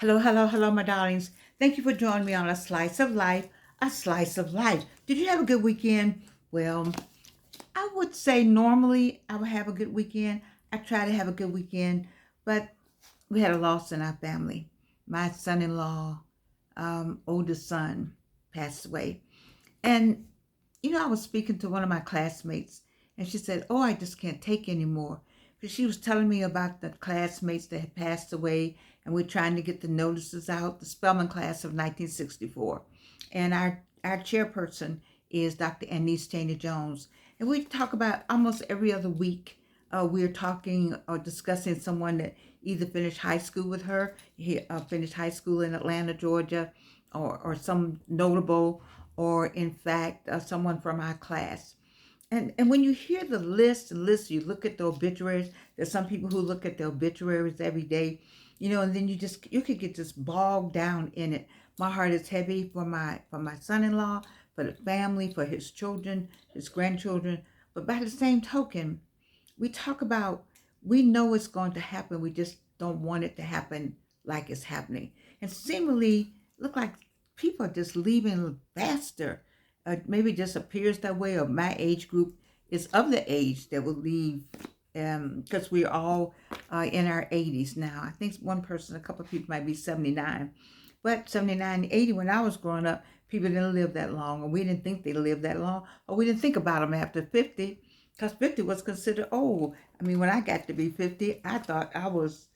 Hello, hello, hello, my darlings. Thank you for joining me on A Slice of Life, A Slice of Life. Did you have a good weekend? Well, I would say normally I would have a good weekend. I try to have a good weekend, but we had a loss in our family. My son-in-law, oldest son, passed away. And, I was speaking to one of my classmates, and she said, "Oh, I just can't take anymore." Because she was telling me about the classmates that had passed away, and we're trying to get the notices out, the Spelman class of 1964. And our chairperson is Dr. Anise Taney Jones. And we talk about almost every other week. We're talking or discussing someone that either finished high school with her, he finished high school in Atlanta, Georgia, or some notable, or in fact, someone from our class. And when you hear the list, you look at the obituaries. There's some people who look at the obituaries every day, and then you could get just bogged down in it. My heart is heavy for my son-in-law, for the family, for his children, his grandchildren. But by the same token, we talk about, we know it's going to happen. We just don't want it to happen like it's happening. And seemingly look like people are just leaving faster. Maybe it just appears that way, or my age group is of the age that will leave, because we're all in our 80s now. I think one person, a couple of people might be 79. But 79 and 80, when I was growing up, people didn't live that long, or we didn't think they lived that long, or we didn't think about them after 50, because 50 was considered old. I mean, when I got to be 50, I thought I was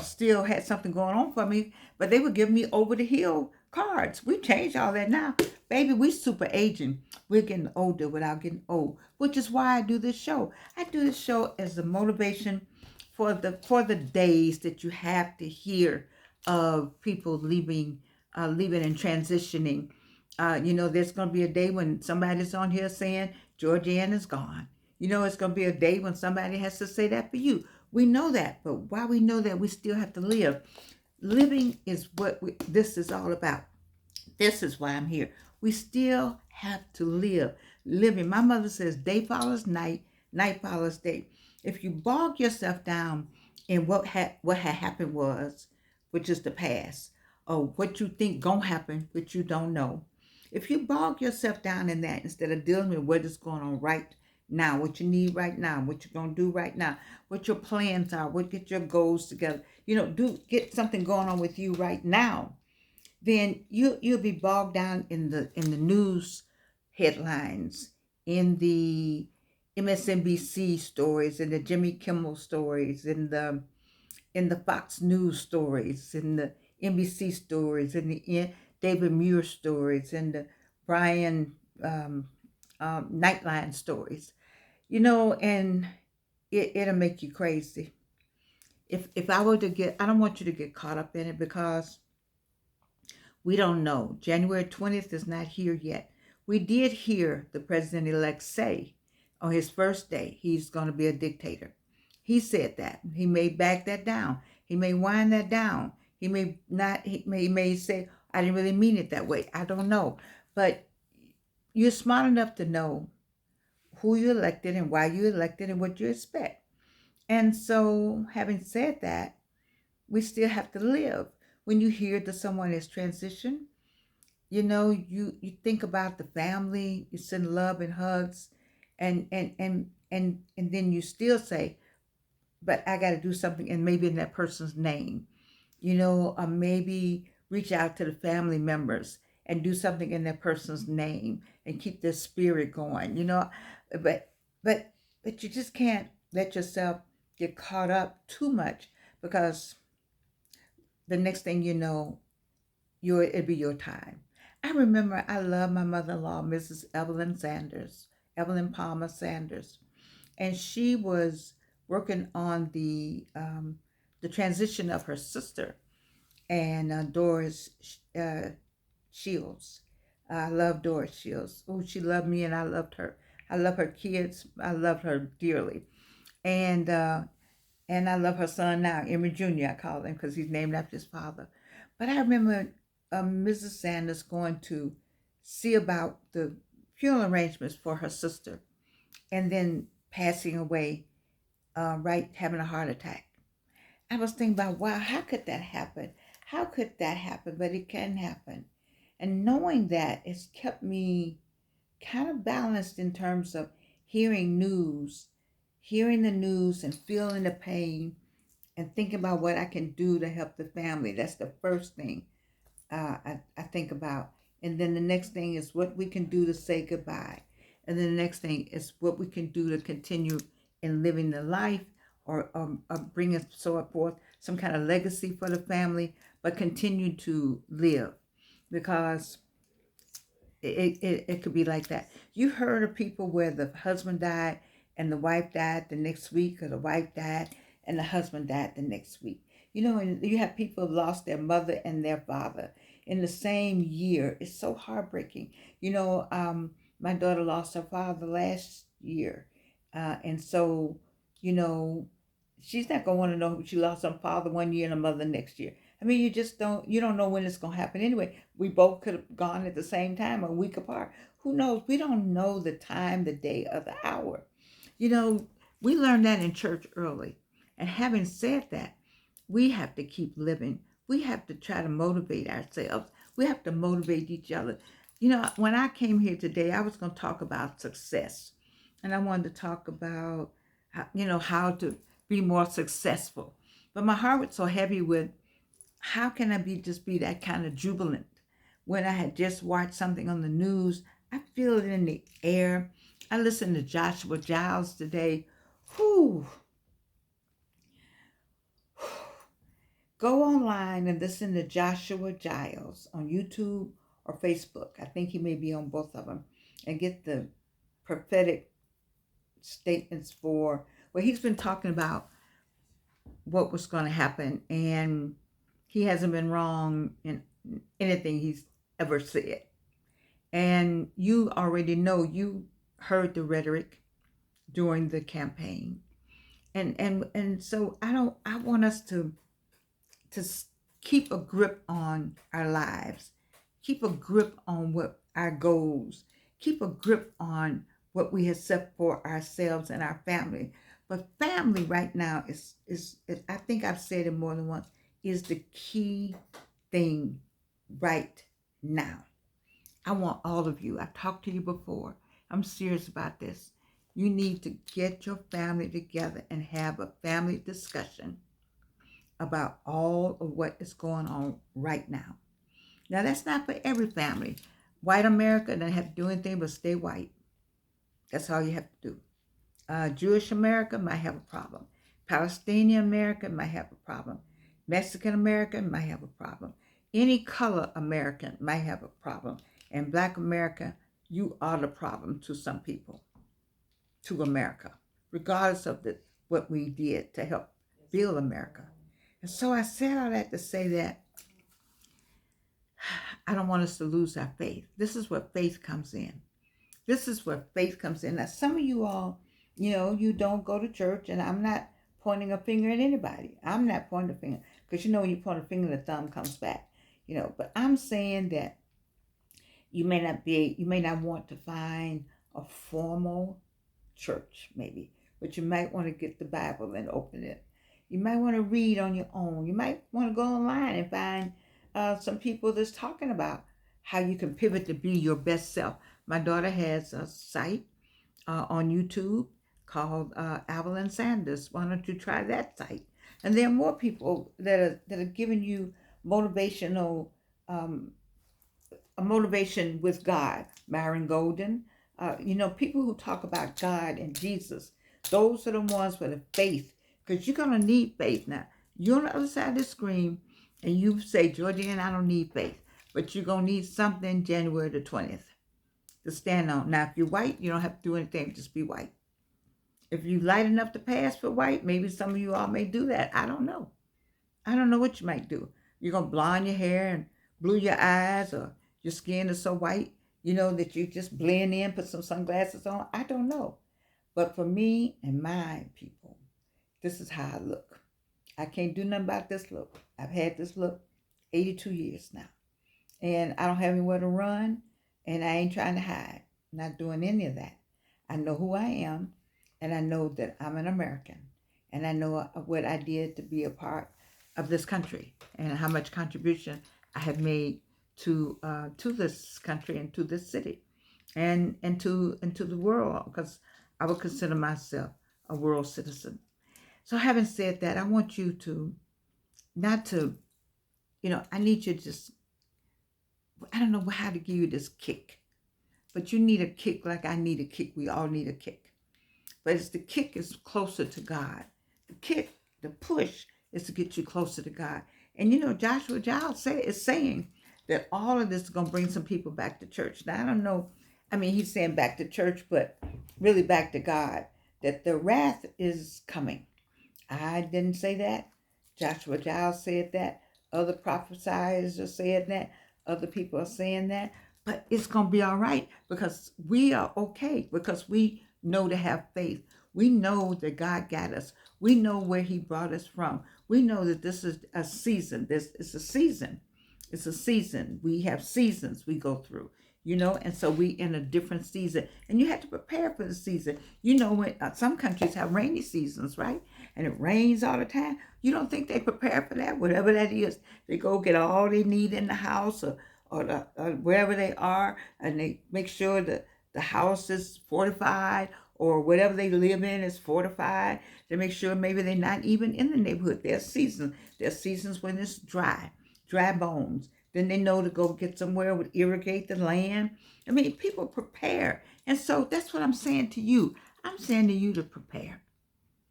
still had something going on for me, but they would give me over the hill cards. We changed all that now. Baby, we super aging. We're getting older without getting old, which is why I do this show. I do this show as a motivation for the days that you have to hear of people leaving and transitioning. There's going to be a day when somebody's on here saying Georgianne is gone. It's going to be a day when somebody has to say that for you. We know that, but while we know that, we still have to live. Living is what this is all about. This is why I'm here. We still have to live. Living. My mother says day follows night, night follows day. If you bog yourself down in what had happened was, which is the past, or what you think gonna happen, which you don't know. If you bog yourself down in that instead of dealing with what is going on right now, what you need right now, what you're gonna do right now, what your plans are, what get your goals together, do get something going on with you right now, then you'll be bogged down in the news headlines, in the MSNBC stories, in the Jimmy Kimmel stories, in the Fox News stories, in the NBC stories, in the David Muir stories, in the Brian Nightline stories, and it'll make you crazy. If I were to I don't want you to get caught up in it, because we don't know. January 20th is not here yet. We did hear the president-elect say on his first day he's going to be a dictator. He said that. He may back that down. He may wind that down. He may not. He may say, "I didn't really mean it that way." I don't know. But you're smart enough to know who you elected and why you elected and what you expect. And so, having said that, we still have to live. When you hear that someone has transitioned, you think about the family, you send love and hugs, and then you still say, but I got to do something, and maybe in that person's name, or maybe reach out to the family members and do something in that person's name and keep their spirit going, but but but you just can't let yourself get caught up too much, because the next thing you know, it'll be your time. I remember I love my mother-in-law, Mrs. Evelyn Sanders, Evelyn Palmer Sanders, and she was working on the transition of her sister, and Doris Shields. I love Doris Shields. Oh, she loved me, and I loved her. I love her kids. I love her dearly, and I love her son now, Emory Jr. I call him because he's named after his father. But I remember Mrs. Sanders going to see about the funeral arrangements for her sister, and then passing away, right, having a heart attack. I was thinking about, wow, how could that happen? how could that happen? But it can happen. And knowing that, it's kept me kind of balanced in terms of hearing news, hearing the news and feeling the pain and thinking about what I can do to help the family. That's the first thing I think about. And then the next thing is what we can do to say goodbye. And then the next thing is what we can do to continue in living the life, or bring us so forth some kind of legacy for the family, but continue to live, because it could be like that. You heard of people where the husband died and the wife died the next week, or the wife died and the husband died the next week. And you have people who lost their mother and their father in the same year. It's so heartbreaking. My daughter lost her father last year. And so, you know, she's not going to want to know she lost her father one year and her mother next year. I mean, you don't know when it's going to happen anyway. We both could have gone at the same time, a week apart. Who knows? We don't know the time, the day, or the hour. You know, we learned that in church early. And having said that, we have to keep living. We have to try to motivate ourselves. We have to motivate each other. When I came here today, I was going to talk about success. And I wanted to talk about, how to be more successful. But my heart was so heavy with, how can I be that kind of jubilant when I had just watched something on the news? I feel it in the air. I listened to Joshua Giles today. Whew. Go online and listen to Joshua Giles on YouTube or Facebook. I think he may be on both of them, and get the prophetic statements he's been talking about what was going to happen, and he hasn't been wrong in anything he's ever said. And you already know, you heard the rhetoric during the campaign. And so I want us to keep a grip on our lives, keep a grip on what our goals, keep a grip on what we have set for ourselves and our family. But family right now is I think I've said it more than once, is the key thing right now. I want all of you, I've talked to you before, I'm serious about this. You need to get your family together and have a family discussion about all of what is going on right now. Now, that's not for every family. White America doesn't have to do anything but stay white. That's all you have to do. Jewish America might have a problem. Palestinian America might have a problem. Mexican American might have a problem. Any color American might have a problem. And Black America, you are the problem to some people, to America, regardless of what we did to help build America. And so I said all that to say that I don't want us to lose our faith. This is where faith comes in. This is where faith comes in. Now, some of you all, you don't go to church, and I'm not pointing a finger at anybody. I'm not pointing a finger, because when you point a finger, the thumb comes back. But I'm saying that you may not want to find a formal church, maybe, but you might want to get the Bible and open it. You might want to read on your own. You might want to go online and find some people that's talking about how you can pivot to be your best self. My daughter has a site on YouTube called Evelyn Sanders. Why don't you try that site? And there are more people that are giving you motivational, a motivation with God. Myron Golden, people who talk about God and Jesus. Those are the ones with the faith, because you're gonna need faith. Now, you're on the other side of the screen, and you say, Georgianne, I don't need faith, but you're gonna need something January the 20th to stand on. Now, if you're white, you don't have to do anything, just be white. If you light enough to pass for white, maybe some of you all may do that. I don't know. I don't know what you might do. You're going to blonde your hair and blue your eyes, or your skin is so white, that you just blend in, put some sunglasses on. I don't know. But for me and my people, this is how I look. I can't do nothing about this look. I've had this look 82 years now. And I don't have anywhere to run, and I ain't trying to hide. I'm not doing any of that. I know who I am, and I know that I'm an American. And I know what I did to be a part of this country and how much contribution I have made to this country and to this city and to the world, because I would consider myself a world citizen. So having said that, I want you to not to, I need you to just, I don't know how to give you this kick, but you need a kick like I need a kick. We all need a kick. But it's the kick is closer to God. The kick, the push is to get you closer to God. And Joshua Giles is saying that all of this is going to bring some people back to church. Now, I don't know. I mean, he's saying back to church, but really back to God, that the wrath is coming. I didn't say that. Joshua Giles said that. Other prophesiers are saying that. Other people are saying that. But it's going to be all right because we are okay, because we know to have faith. We know that God got us. We know where he brought us from. We know that this is a season. This is a season. It's a season. We have seasons we go through, and so we in a different season. And you have to prepare for the season. When some countries have rainy seasons, right? And it rains all the time. You don't think they prepare for that? Whatever that is, they go get all they need in the house or wherever they are, and they make sure that the house is fortified, or whatever they live in is fortified. They make sure maybe they're not even in the neighborhood. There's seasons. There's seasons when it's dry bones. Then they know to go get somewhere would irrigate the land. I mean, people prepare. And so that's what I'm saying to you. I'm saying to you to prepare.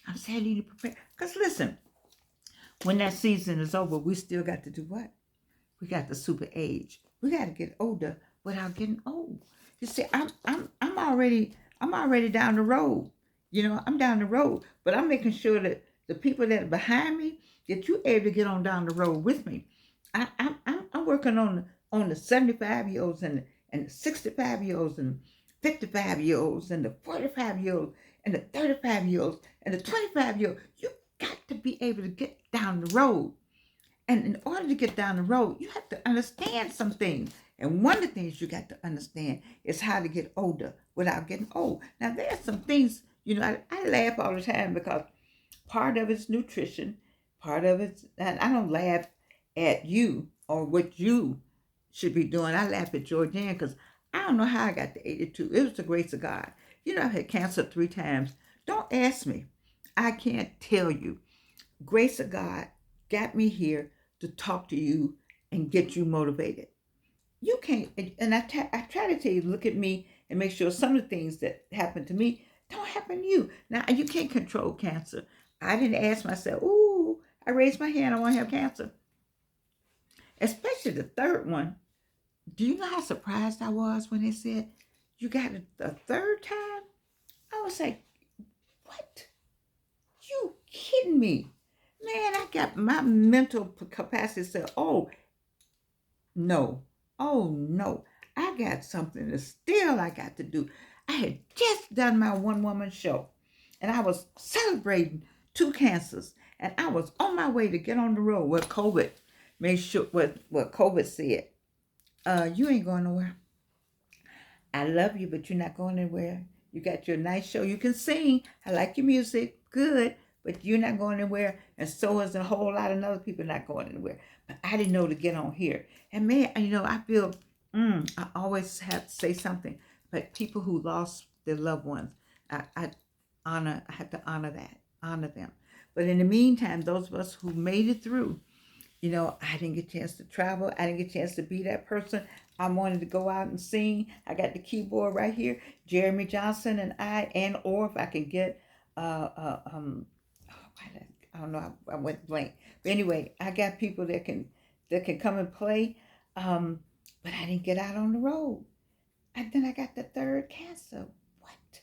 I'm saying to you to prepare. Because listen, when that season is over, we still got to do what? We got the super age. We got to get older without getting old. You see, I'm already down the road. I'm down the road, but I'm making sure that the people that are behind me, that you able to get on down the road with me. I'm working on the 75-year-olds and the 65-year-olds and 55-year-olds and the 45-year-olds and the 35-year-olds and the 25-year-olds. You got to be able to get down the road. And in order to get down the road, you have to understand some things. And one of the things you got to understand is how to get older without getting old. Now, there are some things, I laugh all the time because part of it's nutrition, part of it's, and I don't laugh at you or what you should be doing. I laugh at Georgianne because I don't know how I got to 82. It was the grace of God. I've had cancer 3 times. Don't ask me. I can't tell you. Grace of God got me here to talk to you and get you motivated. You can't, and I try to tell you, look at me and make sure some of the things that happen to me don't happen to you. Now, you can't control cancer. I didn't ask myself, ooh, I raised my hand, I want to have cancer. Especially the third one. Do you know how surprised I was when they said, you got it the third time? I was like, what? You kidding me? Man, I got my mental capacity said, oh, no. Oh, no. I got something that still I got to do. I had just done my one-woman show, and I was celebrating 2 cancers, and I was on my way to get on the road where COVID made sure what COVID said. You ain't going nowhere. I love you, but you're not going anywhere. You got your nice show. You can sing. I like your music. Good. But you're not going anywhere. And so is a whole lot of other people not going anywhere. But I didn't know to get on here. And man, I feel, I always have to say something. But people who lost their loved ones, I have to honor them. But in the meantime, those of us who made it through, I didn't get a chance to travel. I didn't get a chance to be that person. I wanted to go out and sing. I got the keyboard right here. Jeremy Johnson or if I can get, I don't know. I went blank. But anyway, I got people that can come and play. But I didn't get out on the road. And then I got the third cancer. What?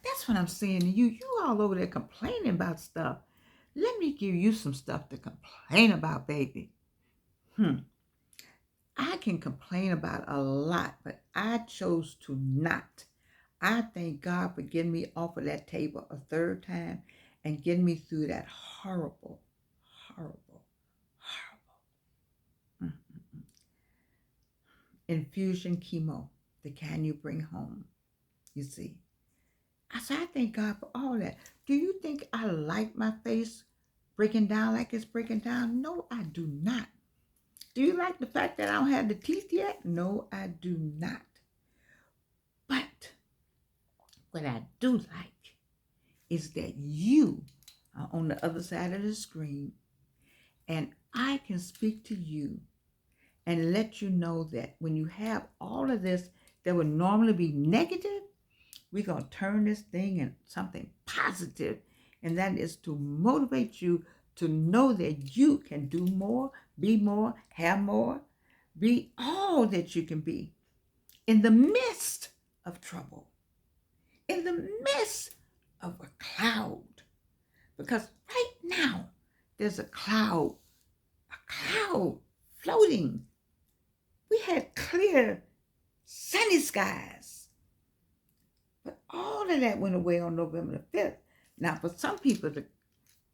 That's what I'm saying to you. You all over there complaining about stuff. Let me give you some stuff to complain about, baby. I can complain about a lot, but I chose to not. I thank God for getting me off of that table a third time and getting me through that horrible, horrible, horrible infusion chemo, the kind you bring home, you see. I thank God for all that. Do you think I like my face breaking down like it's breaking down? No, I do not. Do you like the fact that I don't have the teeth yet? No, I do not. But what I do like is that you are on the other side of the screen and I can speak to you and let you know that when you have all of this that would normally be negative, we're going to turn this thing into something positive, and that is to motivate you to know that you can do more, be more, have more, be all that you can be in the midst of trouble, in the midst of a cloud. Because right now, there's a cloud floating. We had clear, sunny skies. But all of that went away on November the 5th. Now, for some people,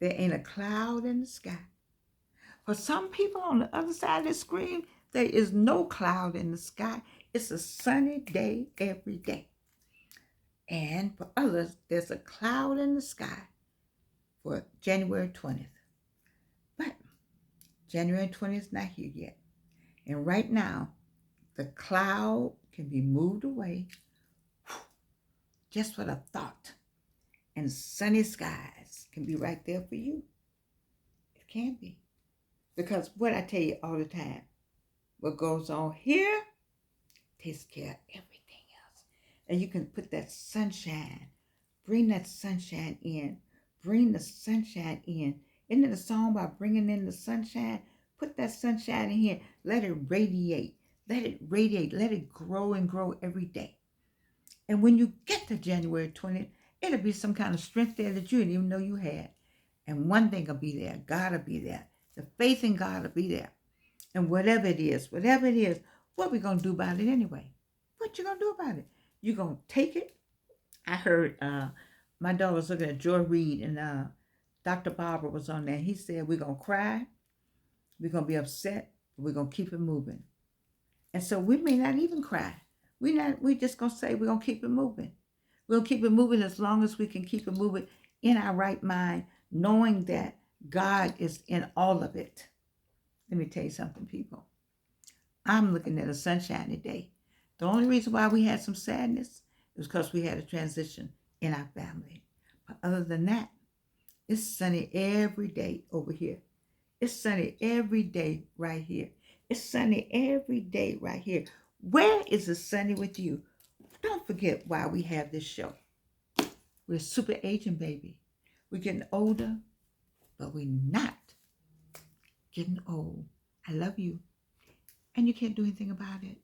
there ain't a cloud in the sky. For some people on the other side of the screen, there is no cloud in the sky. It's a sunny day every day. And for others, there's a cloud in the sky for January 20th. But January 20th is not here yet. And right now, the cloud can be moved away just for the thought. And sunny skies can be right there for you. It can be. Because what I tell you all the time, what goes on here takes care of everything else. And you can put that sunshine, bring that sunshine in, bring the sunshine in. Isn't it a song about bringing in the sunshine? Put that sunshine in here. Let it radiate. Let it radiate. Let it grow and grow every day. And when you get to January 20th, it'll be some kind of strength there that you didn't even know you had. And one thing will be there. God will be there. The faith in God will be there. And whatever it is, what are we going to do about it anyway? What you going to do about it? You going to take it? I heard my daughter was looking at Joy Reid, and Dr. Barber was on there. He said, we're going to cry. We're going to be upset. We're going to keep it moving. And so we may not even cry. We're just going to say we're going to keep it moving. We'll keep it moving as long as we can keep it moving in our right mind, knowing that God is in all of it. Let me tell you something, people. I'm looking at a sunshiny day. The only reason why we had some sadness is because we had a transition in our family. But other than that, it's sunny every day over here. It's sunny every day right here. It's sunny every day right here. Where is it sunny with you? Don't forget why we have this show. We're super aging, baby. We're getting older, but we're not getting old. I love you. And you can't do anything about it.